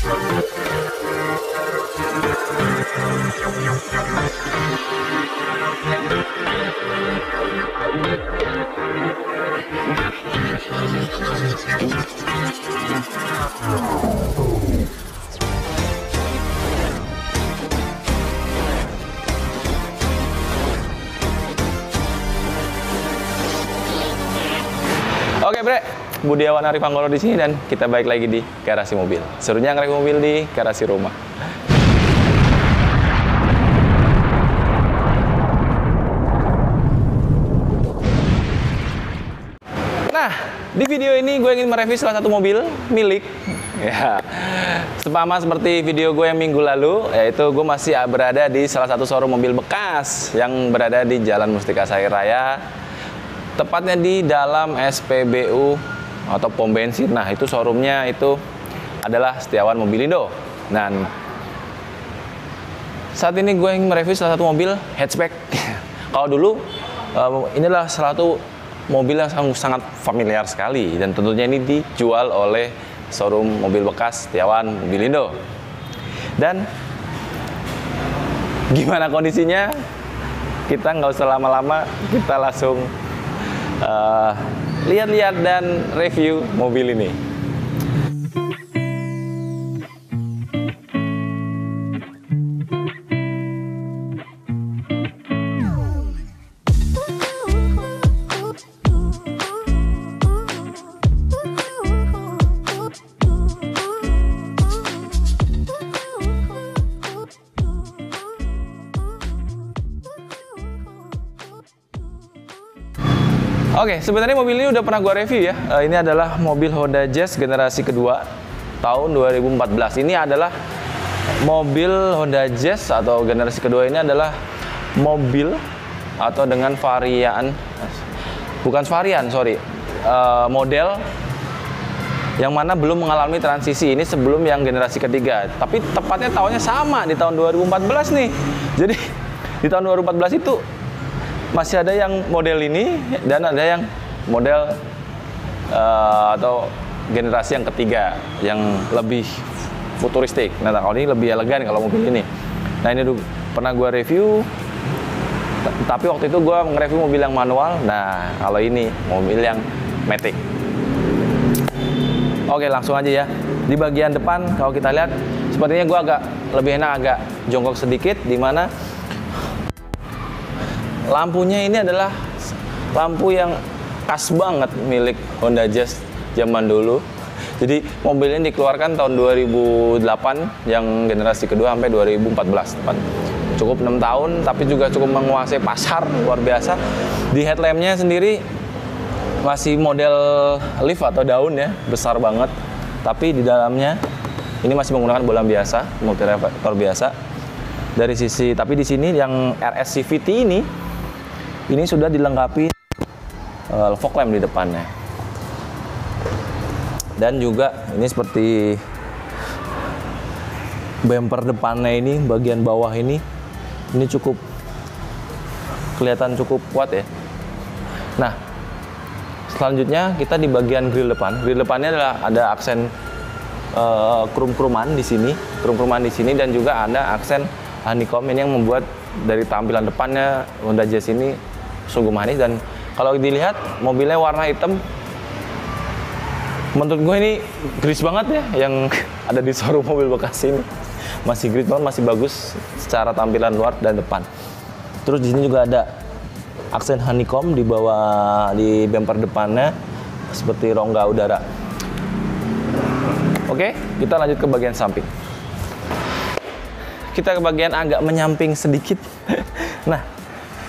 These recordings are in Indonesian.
Oke bre, Budiawan Arif Anggoro di sini dan kita balik lagi di garasi mobil. Serunya ngereview mobil di garasi rumah. Nah, di video ini gue ingin mereview salah satu mobil milik. Ya, sama seperti video gue yang minggu lalu, yaitu gue masih berada di salah satu showroom mobil bekas yang berada di Jalan Mustika Sari Raya. Tepatnya di dalam SPBU atau pom bensin. Nah, itu showroomnya itu adalah Setiawan Mobilindo. Dan saat ini gue ingin mereview salah satu mobil hatchback. Kalau dulu inilah salah satu mobil yang sangat familiar sekali dan tentunya ini dijual oleh showroom mobil bekas Setiawan Mobilindo. Dan gimana kondisinya? Kita nggak usah lama-lama, kita langsung lihat-lihat dan review mobil ini. Oke, sebenarnya mobil ini udah pernah gue review ya. Ini adalah mobil Honda Jazz generasi kedua tahun 2014. Ini adalah mobil Honda Jazz atau generasi kedua ini adalah mobil atau dengan varian, bukan varian, sorry, model yang mana belum mengalami transisi. Ini sebelum yang generasi ketiga. Tapi tepatnya tahunnya sama di tahun 2014 nih. Jadi di tahun 2014 itu masih ada yang model ini dan ada yang model atau generasi yang ketiga yang lebih futuristik. Nah, kalau ini lebih elegan kalau mobil ini. Nah, ini pernah gue review, tapi waktu itu gue nge-review mobil yang manual. Nah, kalau ini mobil yang matic. Oke, langsung aja ya. Di bagian depan kalau kita lihat, sepertinya gue agak lebih enak agak jongkok sedikit, di mana lampunya ini adalah lampu yang khas banget milik Honda Jazz zaman dulu. Jadi mobil ini dikeluarkan tahun 2008 yang generasi kedua sampai 2014. Cukup 6 tahun tapi juga cukup menguasai pasar luar biasa. Di headlampnya sendiri masih model lift atau daun ya, besar banget. Tapi di dalamnya ini masih menggunakan bola biasa, multireflektor biasa. Dari sisi, tapi di sini yang RS CVT ini sudah dilengkapi fog lamp di depannya. Dan juga ini seperti bumper depannya ini, bagian bawah ini cukup kelihatan cukup kuat ya. Nah, selanjutnya kita di bagian grill depan. Grill depannya adalah ada aksen krum-kruman di sini, dan juga ada aksen honeycomb ini yang membuat dari tampilan depannya Honda Jazz ini sungguh manis. Dan kalau dilihat mobilnya warna hitam, menurut gue ini gris banget ya yang ada di showroom mobil bekas ini. Masih gris banget, masih bagus secara tampilan luar dan depan. Terus di sini juga ada aksen honeycomb di bawah di bumper depannya seperti rongga udara. Oke, kita lanjut ke bagian samping. Kita ke bagian agak menyamping sedikit. Nah,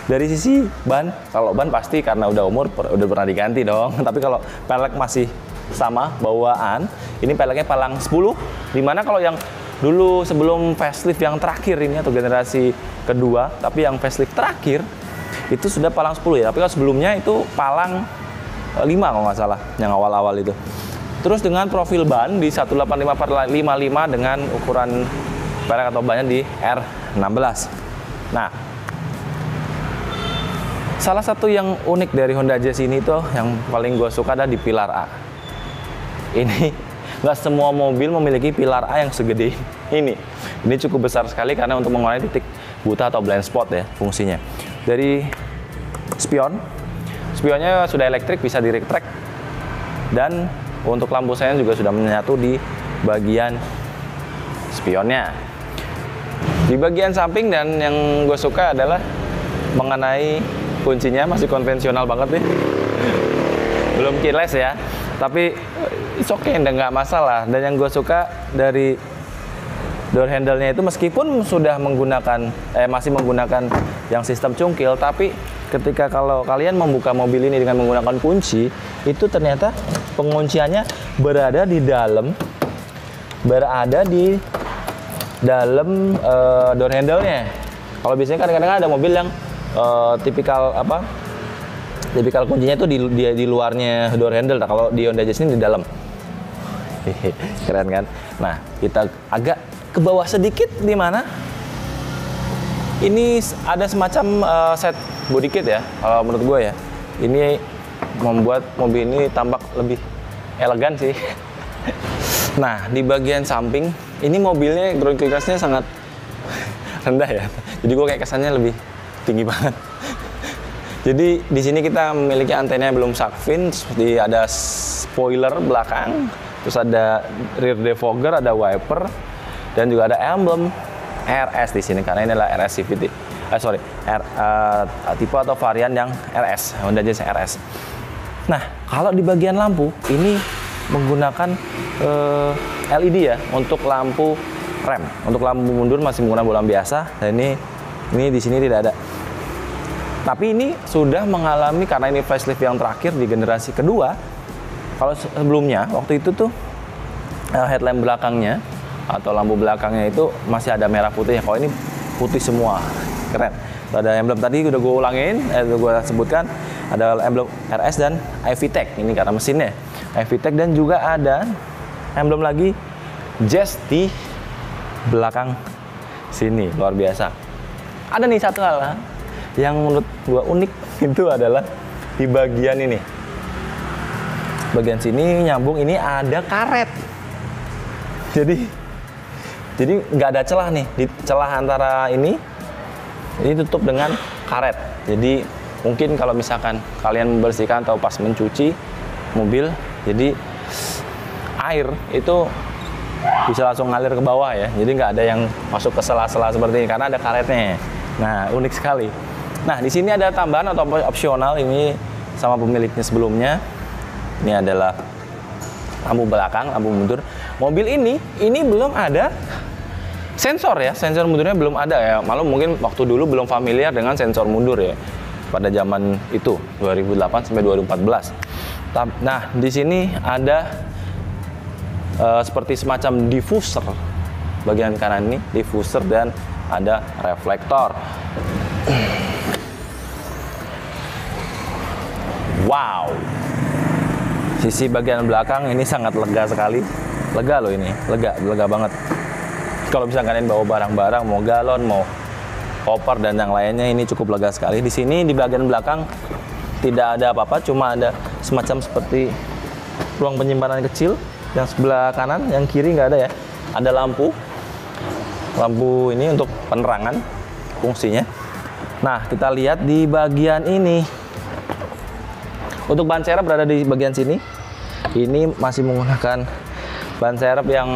dari sisi ban, kalau ban pasti karena udah umur udah pernah diganti dong. Tapi kalau pelek masih sama bawaan, ini peleknya palang 10. Dimana kalau yang dulu sebelum facelift yang terakhir ini atau generasi kedua, tapi yang facelift terakhir itu sudah palang 10 ya. Tapi kalau sebelumnya itu palang 5 kalau nggak salah, yang awal-awal itu. Terus dengan profil ban di 185/55 dengan ukuran pelek atau bannya di R16. Nah, salah satu yang unik dari Honda Jazz ini tuh yang paling gue suka ada di pilar A. Ini Nggak semua mobil memiliki pilar A yang segede ini. Ini cukup besar sekali karena untuk mengurangi titik buta atau blind spot ya fungsinya. Dari spionnya sudah elektrik, bisa di retract, dan untuk lampu sen juga sudah menyatu di bagian spionnya. Di bagian samping, dan yang gue suka adalah mengenai kuncinya, masih konvensional banget nih. Belum keyless ya, tapi it's okay, nggak masalah. Dan yang gue suka dari door handle-nya itu, meskipun sudah menggunakan masih menggunakan yang sistem cungkil, tapi ketika kalau kalian membuka mobil ini dengan menggunakan kunci, itu ternyata pengunciannya berada di dalam door handle-nya. Kalau biasanya kadang-kadang ada mobil yang tipikal kuncinya itu di luarnya door handle. Nah, kalau di Honda Jazz ini di dalam. Keren kan? Nah, kita agak ke bawah sedikit, di mana ini ada semacam set body kit ya, kalau menurut gue ya. Ini membuat mobil ini tampak lebih elegan sih. Nah, di bagian samping ini mobilnya ground clearance-nya sangat rendah ya. Jadi gue kayak kesannya lebih tinggi banget. Jadi di sini kita memiliki antena belum shark fin, ada spoiler belakang, terus ada rear defogger, ada wiper, dan juga ada emblem RS di sini karena ini adalah RS CVT. Tipe atau varian yang RS, Honda Jazz RS. Nah, kalau di bagian lampu ini menggunakan LED ya untuk lampu rem. Untuk lampu mundur masih menggunakan bola biasa. Dan ini di sini tidak ada. Tapi ini sudah mengalami, karena ini facelift yang terakhir di generasi kedua. Kalau sebelumnya waktu itu tuh headlamp belakangnya atau lampu belakangnya itu masih ada merah putih. Kalau ini putih semua, keren. Ada emblem tadi udah gue ulangin, gue sebutkan ada emblem RS dan iVTEC ini karena mesinnya iVTEC, dan juga ada emblem lagi Jazz di belakang sini. Luar biasa. Ada nih satu hal yang menurut gue unik, itu adalah di bagian ini. Bagian sini nyambung ini ada karet. Jadi nggak ada celah nih, di celah antara ini tutup dengan karet. Jadi mungkin kalau misalkan kalian membersihkan atau pas mencuci mobil, jadi air itu bisa langsung ngalir ke bawah ya. Jadi nggak ada yang masuk ke sela-sela seperti ini karena ada karetnya. Nah, unik sekali. Nah, di sini ada tambahan atau opsional, ini sama pemiliknya sebelumnya. Ini adalah lampu belakang, lampu mundur. Mobil ini belum ada sensor ya, sensor mundurnya belum ada ya. Malah mungkin waktu dulu belum familiar dengan sensor mundur ya. Pada zaman itu 2008 sampai 2014. Nah, di sini ada seperti semacam diffuser. Bagian kanan ini diffuser dan ada reflektor. Wow. Sisi bagian belakang ini sangat lega sekali. Lega loh ini, lega banget. Kalau misalnya kalian bawa barang-barang, mau galon, mau koper dan yang lainnya, ini cukup lega sekali. Di sini di bagian belakang tidak ada apa-apa, cuma ada semacam seperti ruang penyimpanan kecil. Yang sebelah kanan, yang kiri nggak ada ya. Ada lampu ini untuk penerangan fungsinya. Nah, kita lihat di bagian ini. Untuk ban serep berada di bagian sini. Ini masih menggunakan ban serep yang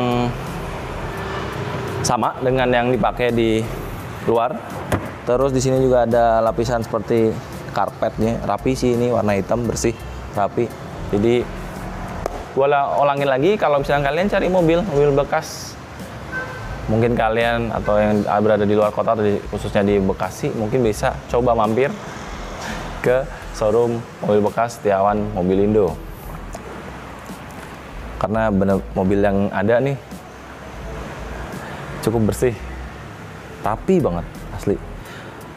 sama dengan yang dipakai di luar. Terus di sini juga ada lapisan seperti karpetnya, rapi sih ini, warna hitam bersih, rapi. Jadi gue ulangin lagi, kalau misalnya kalian cari mobil bekas, mungkin kalian atau yang berada di luar kota atau khususnya di Bekasi, mungkin bisa coba mampir ke showroom mobil bekas Setiawan Mobilindo. Karena bener mobil yang ada nih cukup bersih, rapi banget asli.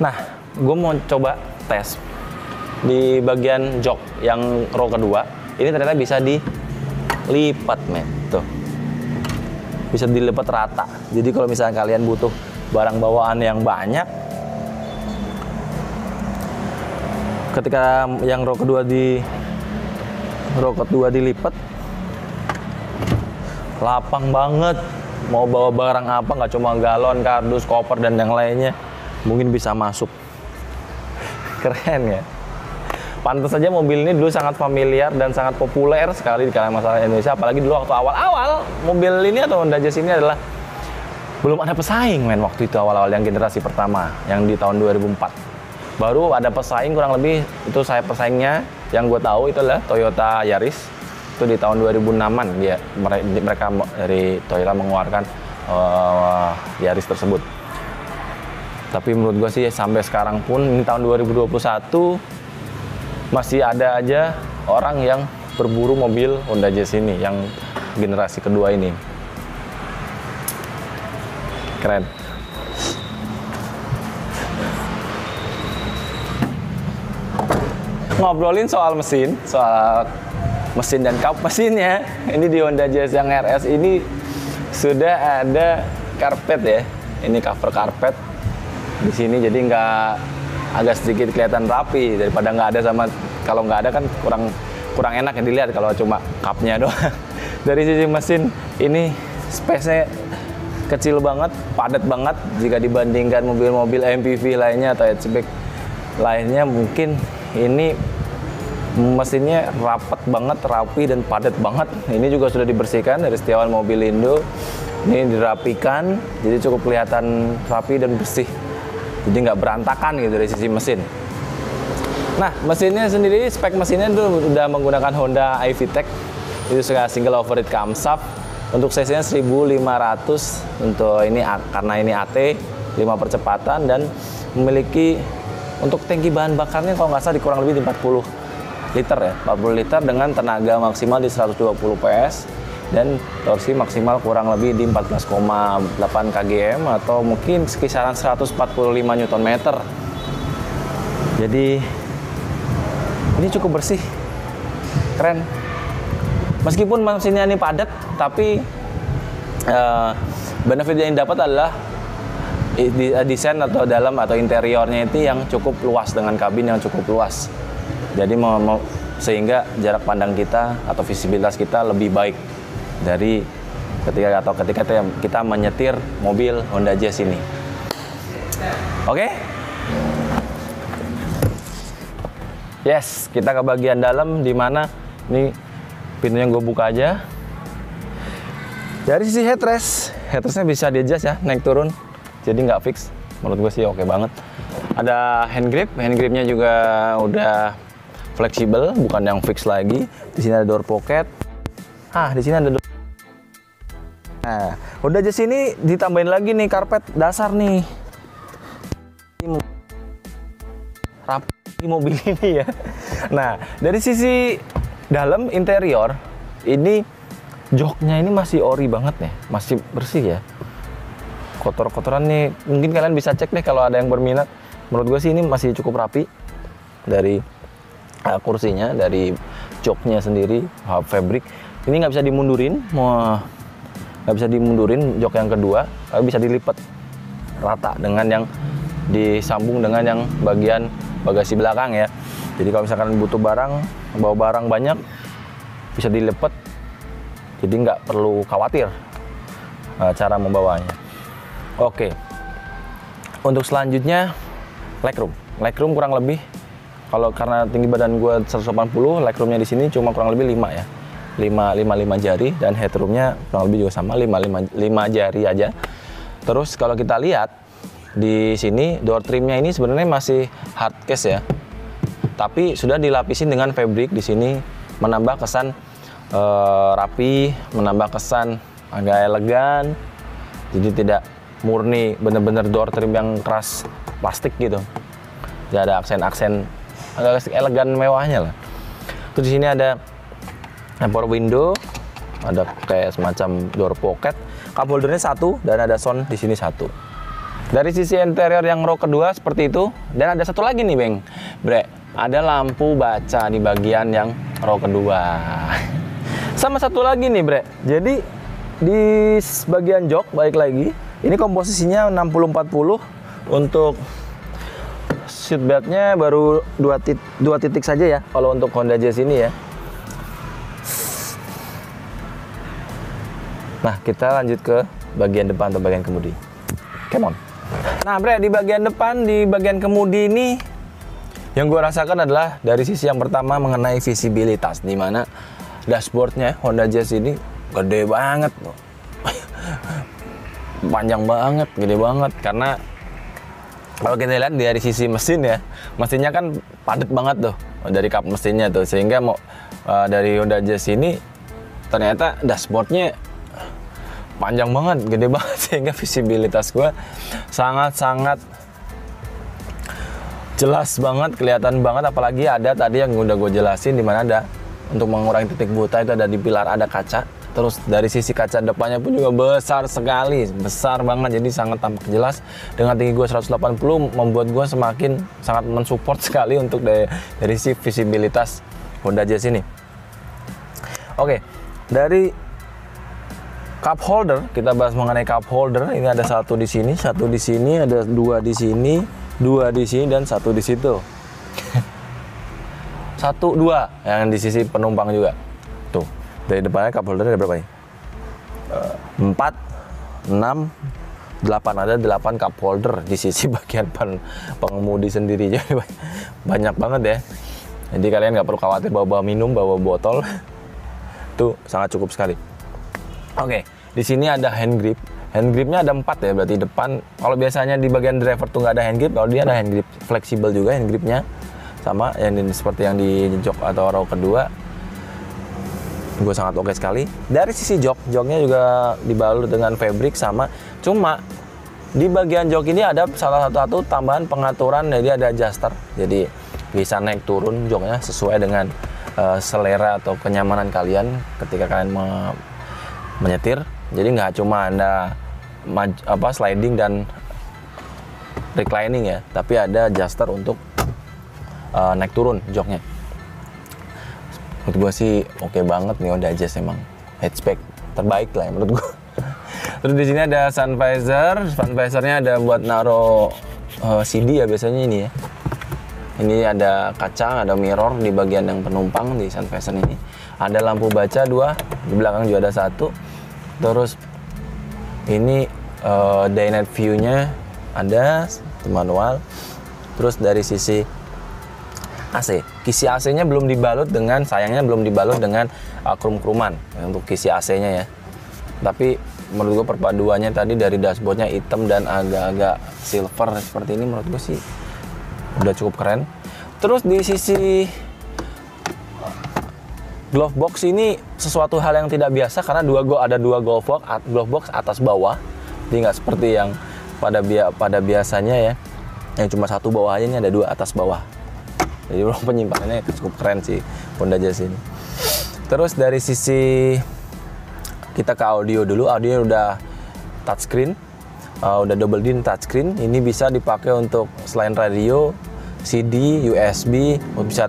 Nah, gue mau coba tes di bagian jok yang row kedua. Ini ternyata bisa dilipat, men. Tuh, bisa dilipat rata. Jadi kalau misalnya kalian butuh barang bawaan yang banyak, ketika yang row kedua dilipat, lapang banget. Mau bawa barang apa, nggak cuma galon, kardus, koper, dan yang lainnya, mungkin bisa masuk. Keren ya. Pantas saja mobil ini dulu sangat familiar dan sangat populer sekali di kalangan masyarakat Indonesia. Apalagi dulu waktu awal-awal mobil ini atau Honda Jazz ini adalah belum ada pesaing men waktu itu, awal-awal yang generasi pertama yang di tahun 2004. Baru ada pesaing kurang lebih, itu saya pesaingnya yang gue tahu itu adalah Toyota Yaris. Itu di tahun 2006-an mereka dari Toyota mengeluarkan Yaris tersebut. Tapi menurut gue sih sampai sekarang pun ini tahun 2021 masih ada aja orang yang berburu mobil Honda Jazz ini yang generasi kedua ini. Keren. Ngobrolin soal mesin dan kap mesinnya, ini di Honda Jazz yang RS ini sudah ada karpet ya. Ini cover karpet di sini, jadi nggak, agak sedikit kelihatan rapi daripada nggak ada. Sama kalau nggak ada kan kurang enak ya dilihat kalau cuma kapnya doang. Dari sisi mesin ini space-nya kecil banget, padat banget jika dibandingkan mobil-mobil MPV lainnya atau hatchback lainnya. Mungkin ini mesinnya rapat banget, rapi dan padat banget. Ini juga sudah dibersihkan dari Setiawan Mobilindo. Ini dirapikan, jadi cukup kelihatan rapi dan bersih. Jadi nggak berantakan gitu dari sisi mesin. Nah, mesinnya sendiri, spek mesinnya itu udah menggunakan Honda iVTEC. Itu single overhead camshaft. Untuk cc-nya 1500 untuk ini, karena ini AT 5 percepatan, dan memiliki untuk tangki bahan bakarnya kalau nggak salah di kurang lebih di 40 liter ya, 40 liter dengan tenaga maksimal di 120 PS dan torsi maksimal kurang lebih di 14,8 kgm atau mungkin kisaran 145 Nm. Jadi ini cukup bersih, keren. Meskipun mesinnya ini padat, tapi benefit yang dapat adalah desain atau dalam atau interiornya itu yang cukup luas, dengan kabin yang cukup luas. Jadi sehingga jarak pandang kita atau visibilitas kita lebih baik dari ketika kita menyetir mobil Honda Jazz ini. Oke? Yes, kita ke bagian dalam, di mana ini pintunya gue buka aja. Dari sisi headrestnya bisa di adjust ya, naik turun, jadi nggak fix. Menurut gue sih oke banget. Ada hand gripnya juga udah fleksibel, bukan yang fix lagi. Di sini ada door pocket. Di sini ada Nah, udah aja sini ditambahin lagi nih karpet dasar nih. Rapi mobil ini ya. Nah, dari sisi dalam interior ini joknya ini masih ori banget nih, masih bersih ya. Kotor-kotoran nih, mungkin kalian bisa cek deh kalau ada yang berminat. Menurut gue sih ini masih cukup rapi. Dari kursinya, dari joknya sendiri, fabric. Ini nggak bisa dimundurin, nggak bisa dimundurin jok yang kedua, tapi bisa dilipat rata dengan yang disambung dengan yang bagian bagasi belakang ya. Jadi kalau misalkan butuh bawa barang banyak, bisa dilipat. Jadi nggak perlu khawatir cara membawanya. Oke. Untuk selanjutnya legroom kurang lebih, kalau karena tinggi badan gue 180, legroomnya di sini cuma kurang lebih 5 ya. 5 jari, dan headroomnya kurang lebih juga sama 5 jari aja. Terus kalau kita lihat di sini door trimnya ini sebenarnya masih hard case ya. Tapi sudah dilapisin dengan fabric di sini, menambah kesan rapi, menambah kesan agak elegan. Jadi tidak murni bener-bener door trim yang keras plastik gitu. Jadi ada aksen-aksen agak elegan mewahnya lah. Terus di sini ada power window, ada kayak semacam door pocket, cup holdernya 1, dan ada sound di sini 1. Dari sisi interior yang row kedua seperti itu, dan ada satu lagi nih Bang, Bre, ada lampu baca di bagian yang row kedua. Sama satu lagi nih Bre, jadi di bagian jok balik lagi, ini komposisinya 60-40. Untuk seatbeltnya baru 2 titik saja ya kalau untuk Honda Jazz ini ya. Nah, kita lanjut ke bagian depan atau bagian kemudi. Come on. Nah, Bre, di bagian depan, di bagian kemudi ini yang gue rasakan adalah dari sisi yang pertama mengenai visibilitas, di mana dashboardnya Honda Jazz ini gede banget, panjang banget, gede banget. Karena kalau kita lihat dari sisi mesin ya, mesinnya kan padat banget tuh dari kap mesinnya tuh, sehingga dari Honda Jazz ini ternyata dashboardnya panjang banget, gede banget, sehingga visibilitas gue sangat-sangat jelas banget, kelihatan banget. Apalagi ada tadi yang udah gue jelasin, dimana ada untuk mengurangi titik buta itu ada di pilar ada kaca. Terus dari sisi kaca depannya pun juga besar sekali, besar banget, jadi sangat tampak jelas. Dengan tinggi gue 180 membuat gue semakin sangat mensupport sekali untuk dari sisi visibilitas Honda Jazz ini. Oke, dari cup holder, kita bahas mengenai cup holder. Ini ada satu di sini, satu di sini, ada dua di sini, dua di sini, dan satu di situ. Satu, dua yang di sisi penumpang juga. Tuh, dari depannya cup holder ada berapa nih? 4, 6, 8. Ada 8 cup holder di sisi bagian pengemudi sendiri. Jadi banyak banget ya. Jadi kalian nggak perlu khawatir bawa minum, bawa botol. Tuh sangat cukup sekali. Oke, di sini ada hand grip. Hand gripnya ada 4 ya, berarti depan. Kalau biasanya di bagian driver tuh nggak ada hand grip, kalau dia ada hand grip fleksibel juga hand gripnya. Sama yang seperti yang di jok atau row kedua. Gue sangat oke sekali. Dari sisi joknya juga dibalut dengan fabric sama. Cuma di bagian jok ini ada salah satu tambahan pengaturan, jadi ada adjuster. Jadi bisa naik turun joknya sesuai dengan selera atau kenyamanan kalian ketika kalian menyetir. Jadi nggak cuma ada sliding dan reclining ya, tapi ada adjuster untuk naik turun joknya. Menurut gue sih oke banget nih Honda Jazz, emang hatchback terbaik lah ya menurut gue. Terus di sini ada sun visornya ada buat naro CD ya biasanya ini ya. Ini ada kaca, ada mirror di bagian yang penumpang di sun visor ini. Ada lampu baca 2, di belakang juga ada 1. Terus ini day night view-nya ada manual. Terus dari sisi AC, kisi AC-nya belum dibalut dengan, sayangnya belum dibalut dengan krum-kruman untuk kisi AC-nya ya. Tapi menurut gue perpaduannya tadi dari dashboardnya hitam dan agak-agak silver seperti ini, menurut gue sih udah cukup keren. Terus di sisi glove box ini sesuatu hal yang tidak biasa, karena ada dua glove box atas bawah. Jadi nggak seperti yang pada biasanya ya, yang cuma satu bawah aja, ini ada 2 atas bawah. Jadi penyimpanannya cukup keren sih Honda Jazz ini. Terus dari sisi kita ke audio dulu, audionya udah touchscreen, udah double din touchscreen. Ini bisa dipakai untuk selain radio, CD, USB, bisa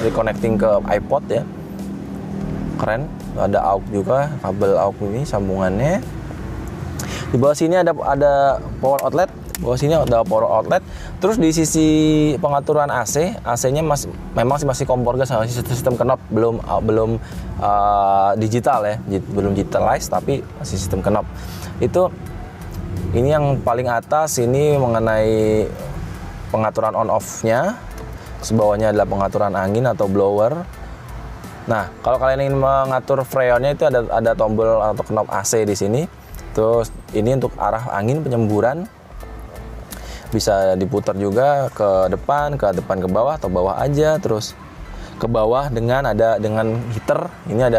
reconnecting ke iPod ya. Keren. Ada AUX juga, kabel AUX ini sambungannya. Di bawah sini ada power outlet. Bawah sini ada power outlet. Terus di sisi pengaturan AC-nya memang masih kompor gas, masih sistem knop, belum digital ya, belum digitalized, tapi masih sistem knop. Ini yang paling atas ini mengenai pengaturan on off-nya. Sebawahnya adalah pengaturan angin atau blower. Nah, kalau kalian ingin mengatur freonnya itu ada tombol atau knop AC di sini. Terus ini untuk arah angin penyemburan. Bisa diputar juga ke depan ke bawah atau bawah aja, terus ke bawah dengan heater. Ini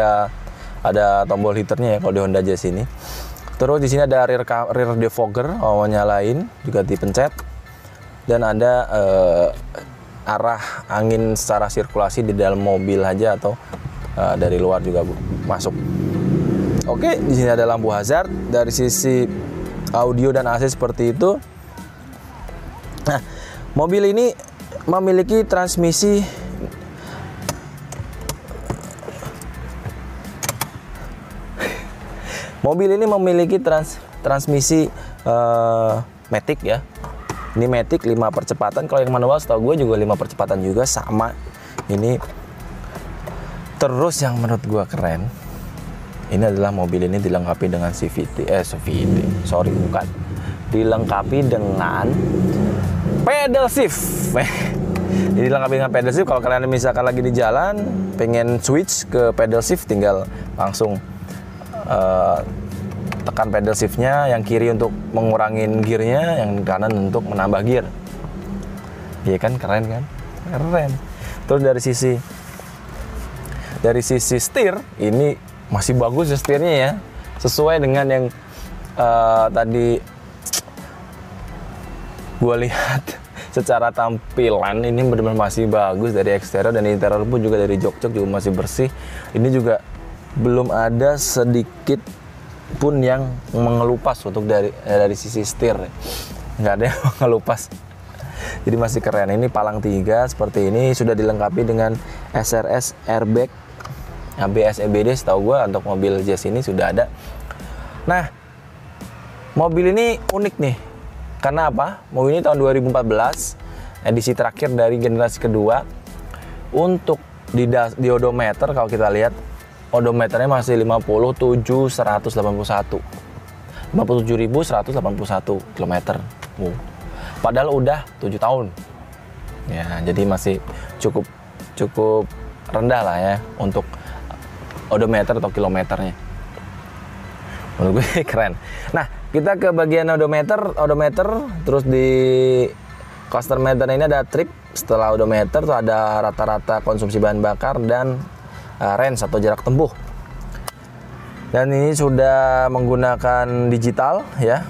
ada tombol heaternya ya kalau di Honda Jazz ini. Terus di sini ada rear defogger, mau nyalain juga dipencet, dan ada arah angin secara sirkulasi di dalam mobil aja atau dari luar juga masuk. Oke, di sini ada lampu hazard. Dari sisi audio dan AC seperti itu. Nah, mobil ini memiliki transmisi transmisi matic ya. Ini matic 5 percepatan. Kalau yang manual setahu gue juga 5 percepatan juga sama. Ini terus yang menurut gue keren, Ini adalah mobil ini dilengkapi dengan dilengkapi dengan pedal shift. Dilengkapi dengan pedal shift. Kalau kalian misalkan lagi di jalan, pengen switch ke pedal shift, tinggal langsung tekan pedal shiftnya, yang kiri untuk mengurangin gearnya, yang kanan untuk menambah gear. Iya kan, keren kan? Keren. Terus dari sisi setir ini masih bagus ya setirnya ya, sesuai dengan yang tadi gue lihat. Secara tampilan ini benar-benar masih bagus, dari eksterior dan interior pun juga, dari jok-jok juga masih bersih. Ini juga belum ada sedikit pun yang mengelupas untuk dari sisi setir, nggak ada yang mengelupas. Jadi masih keren. Ini palang 3 seperti ini, sudah dilengkapi dengan SRS airbag, ABS EBD setahu gue untuk mobil Jazz ini sudah ada. Nah, mobil ini unik nih. Karena apa? Mobil ini tahun 2014, edisi terakhir dari generasi kedua. Untuk di odometer, kalau kita lihat, odometernya masih 57.181 km. Padahal udah 7 tahun. Ya, jadi masih cukup rendah lah ya untuk odometer atau kilometernya. Menurut gue keren. Nah, kita ke bagian odometer, terus di cluster meter ini ada trip. Setelah odometer tuh ada rata-rata konsumsi bahan bakar dan range atau jarak tempuh. Dan ini sudah menggunakan digital ya.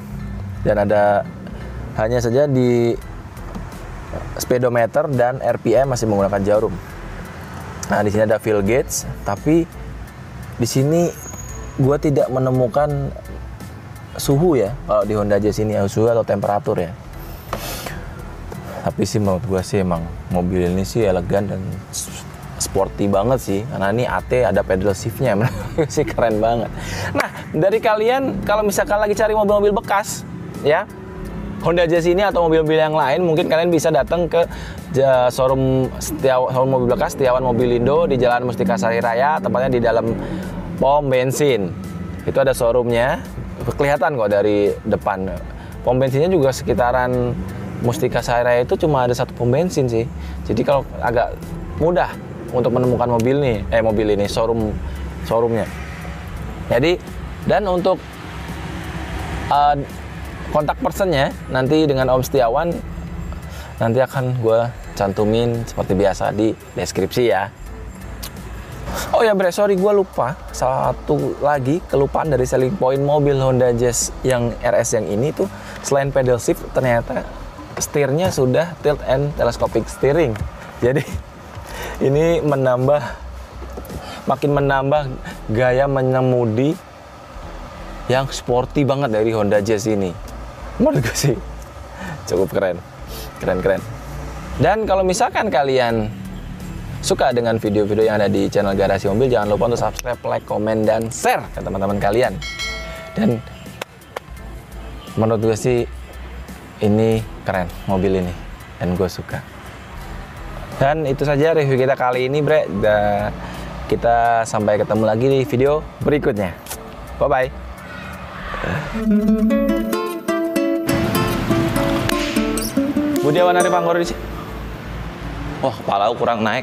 Dan ada hanya saja di speedometer dan RPM masih menggunakan jarum. Nah, di sini ada fuel gauge, tapi di sini gue tidak menemukan suhu ya kalau di Honda Jazz ini, suhu atau temperatur ya. Tapi sih menurut gue sih emang mobil ini sih elegan dan sporty banget sih, karena ini AT ada pedal shiftnya. Sih keren banget. Nah, dari kalian kalau misalkan lagi cari mobil-mobil bekas ya, Honda Jazz ini atau mobil-mobil yang lain, mungkin kalian bisa datang ke showroom mobil bekas Setiawan Mobilindo di Jalan Mustika Sari Raya, tepatnya di dalam pom bensin. Itu ada showroomnya, kelihatan kok dari depan. Pom bensinnya juga sekitaran Mustika Sari Raya itu cuma ada 1 pom bensin sih. Jadi kalau agak mudah untuk menemukan mobil ini showroomnya. Jadi, dan untuk kontak personnya nanti dengan Om Setiawan nanti akan gue cantumin seperti biasa di deskripsi ya. Oh ya bre, sorry gue lupa satu lagi, kelupaan dari selling point mobil Honda Jazz yang RS yang ini tuh, selain pedal shift ternyata setirnya sudah tilt and telescopic steering. Jadi ini makin menambah gaya mengemudi yang sporty banget dari Honda Jazz ini. Menurut gue sih cukup keren. Dan kalau misalkan kalian suka dengan video-video yang ada di channel Garasi Mobil, jangan lupa untuk subscribe, like, komen, dan share ke teman-teman kalian. Dan menurut gue sih ini keren mobil ini, dan gue suka. Dan itu saja review kita kali ini bre. Dan kita sampai ketemu lagi di video berikutnya. Bye bye. Budiawan Arif Anggoro di sini. Wah, kepala kurang naik.